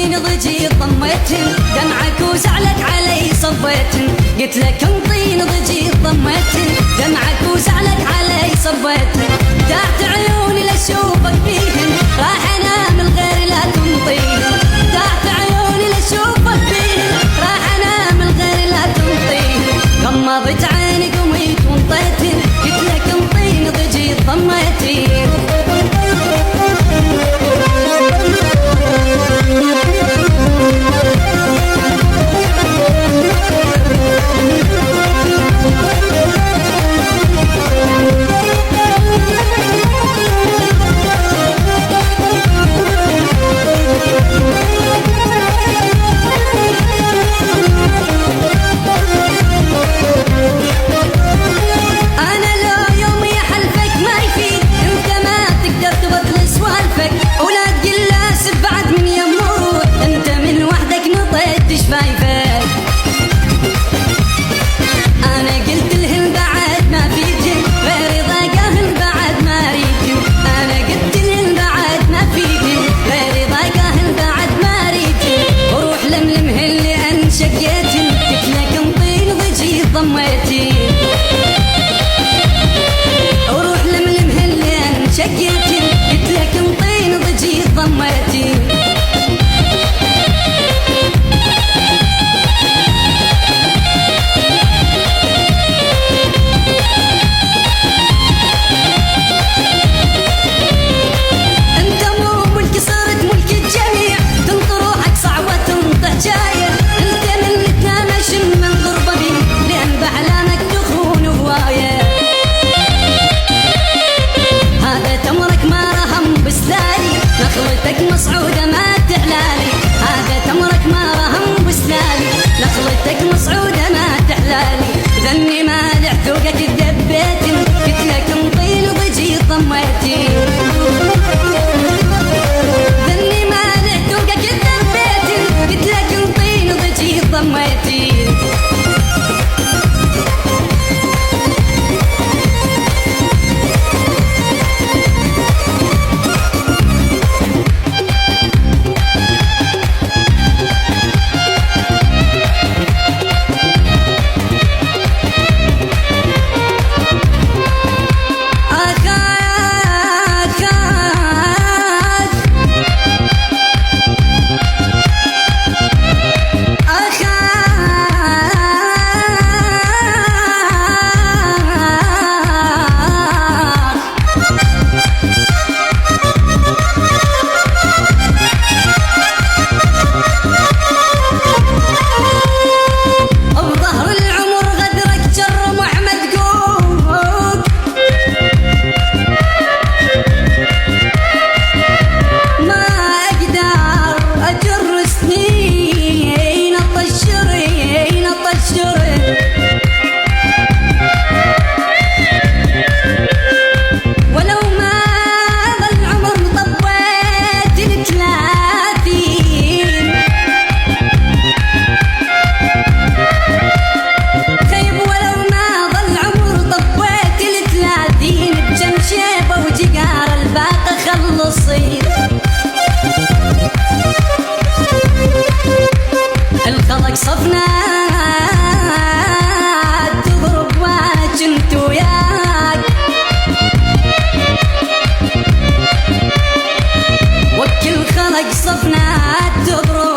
طين ضجي ضميتن دمعك وزعلك علي صبيتن قلت لك انطين ضجي ضميتن دمعك وزعلك علي صبيتن تحت عيوني لاشوفك بيهن راح انام الغير لا تنطين تحت عيوني لاشوفك بيهن راح انام الغير لا تنطين غمضت عيني قميت وانطيتن قلت لك انطين ضجي ضميتن وروح لملم هاللين شقيتن قلت لك انطين ضجي ضميتي انت مو ملكي صرت ملك الجميع تنطر روحك صعبة تنطح جاية انت من التامش من ضربة بي لان بأحلامك تخون هواية هذا تمرك ما رهم بسلالي نخلتك مصعودة ما تحلالي هذا تمرك ما رهم بسلالي نخلتك مصعودة ما تحلالي ذني ما لعتوقك دبيتن قلت لك انطين ضجي ضميتي ذني ما لعتوقك دبيتن قلت لك انطين ضجي ضميتي الخلق صفنا تضرب وانا كنت وياك وكل خلق صفنا تضرب